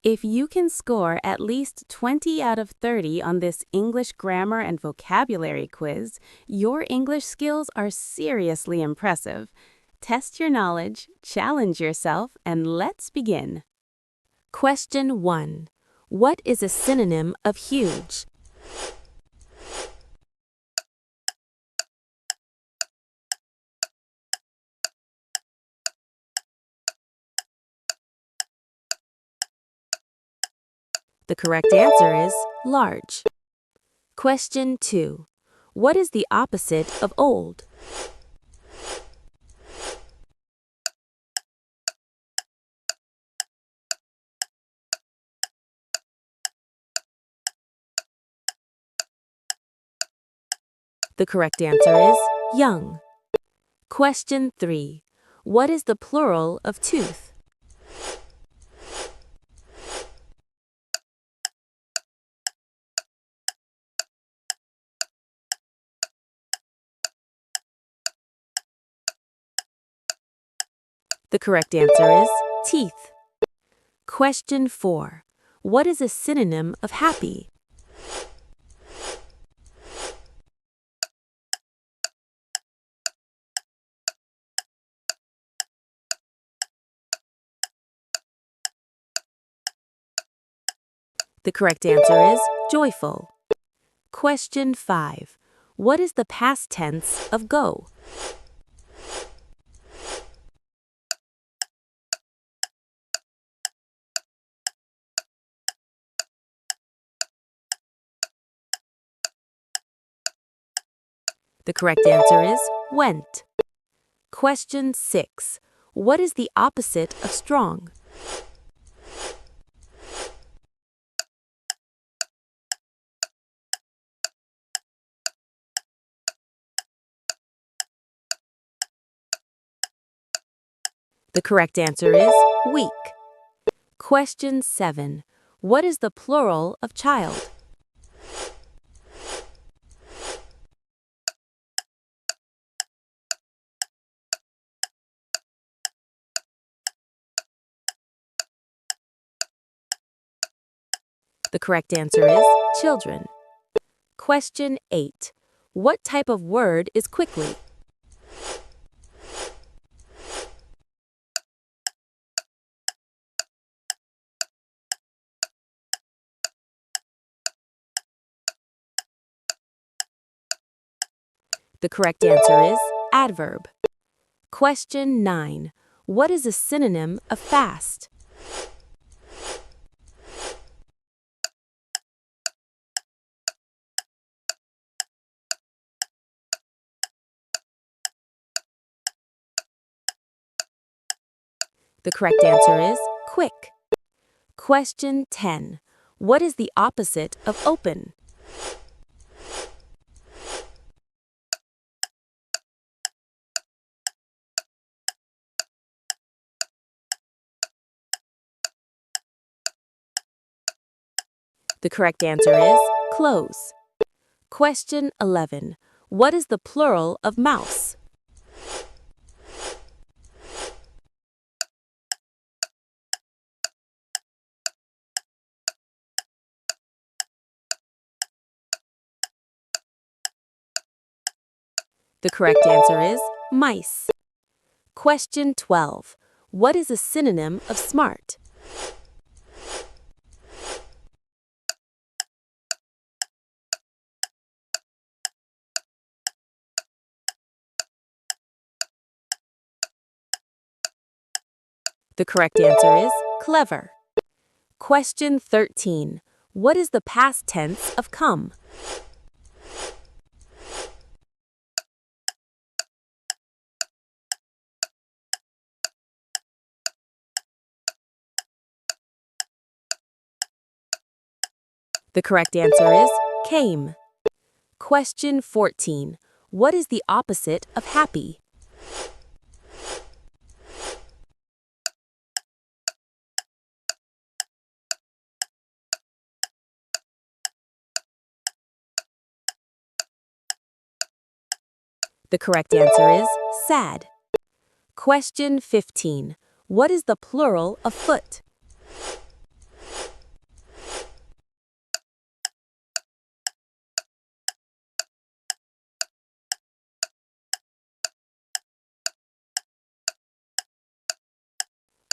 If you can score at least 20 out of 30 on this English grammar and vocabulary quiz, your English skills are seriously impressive. Test your knowledge, challenge yourself, and let's begin. Question 1. What is a synonym of huge? The correct answer is large. Question 2. What is the opposite of old? The correct answer is young. Question 3. What is the plural of tooth? The correct answer is teeth. Question 4. What is a synonym of happy? The correct answer is joyful. Question 5. What is the past tense of go? The correct answer is went. Question 6. What is the opposite of strong? The correct answer is weak. Question 7. What is the plural of child? The correct answer is children. Question 8. What type of word is quickly? The correct answer is adverb. Question 9. What is a synonym of fast? The correct answer is quick. Question 10. What is the opposite of open? The correct answer is close. Question 11. What is the plural of mouse? The correct answer is mice. Question 12. What is a synonym of smart? The correct answer is clever. Question 13. What is the past tense of come? The correct answer is came. Question 14. What is the opposite of happy? The correct answer is sad. Question 15. What is the plural of foot?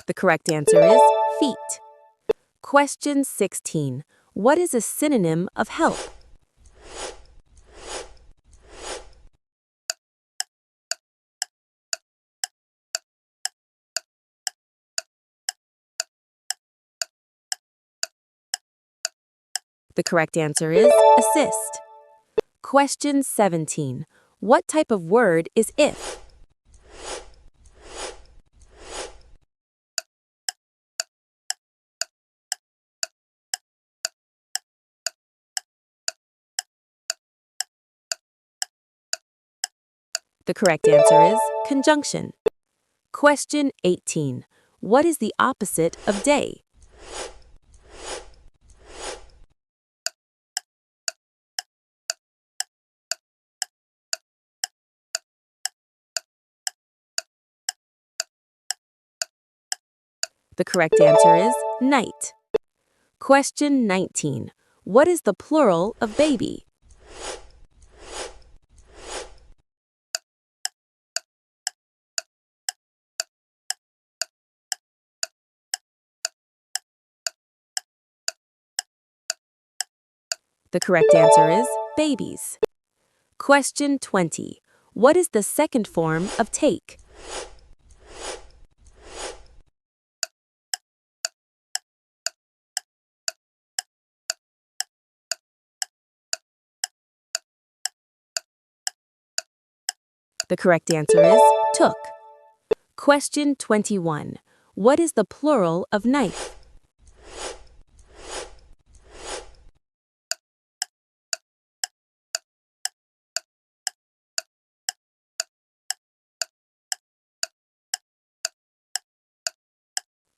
The correct answer is feet. Question 16. What is a synonym of help? The correct answer is assist. Question 17. What type of word is if? The correct answer is conjunction. Question 18. What is the opposite of day? The correct answer is night. Question 19. What is the plural of baby? The correct answer is babies. Question 20. What is the second form of take? The correct answer is took. Question 21. What is the plural of knife?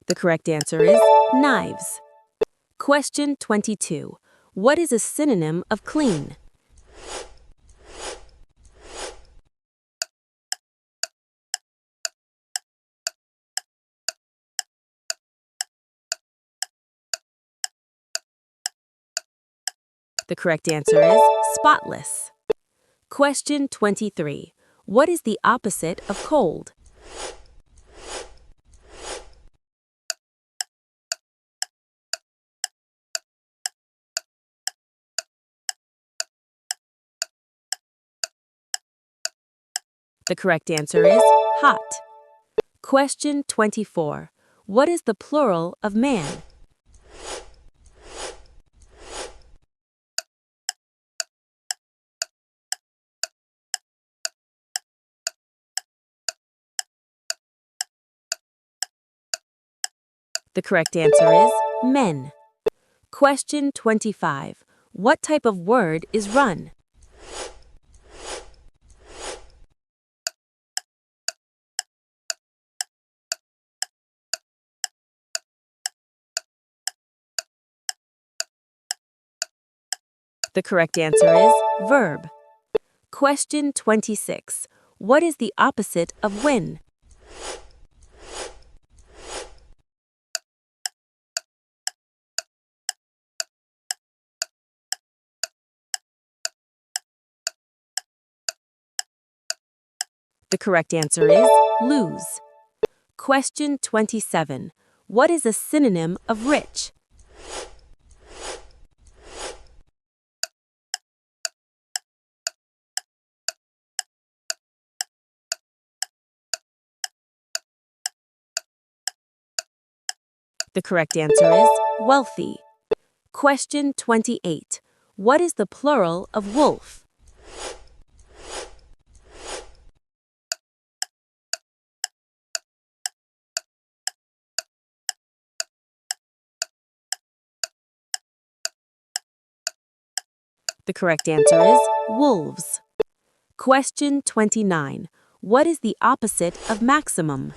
The correct answer is knives. Question 22. What is a synonym of clean? The correct answer is spotless. Question 23. What is the opposite of cold? The correct answer is hot. Question 24. What is the plural of man? The correct answer is men. Question 25. What type of word is run? The correct answer is verb. Question 26. What is the opposite of win? The correct answer is lose. Question 27. What is a synonym of rich? The correct answer is wealthy. Question 28. What is the plural of wolf? The correct answer is wolves. Question 29. What is the opposite of maximum?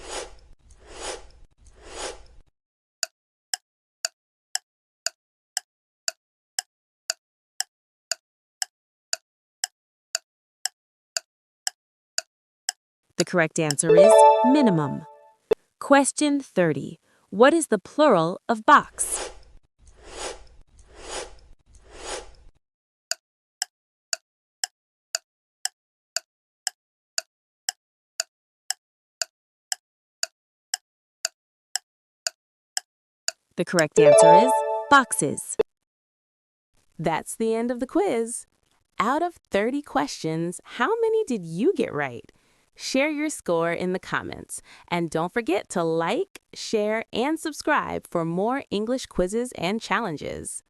The correct answer is minimum. Question 30. What is the plural of box? The correct answer is boxes. That's the end of the quiz. Out of 30 questions, how many did you get right? Share your score in the comments. And don't forget to like, share, and subscribe for more English quizzes and challenges.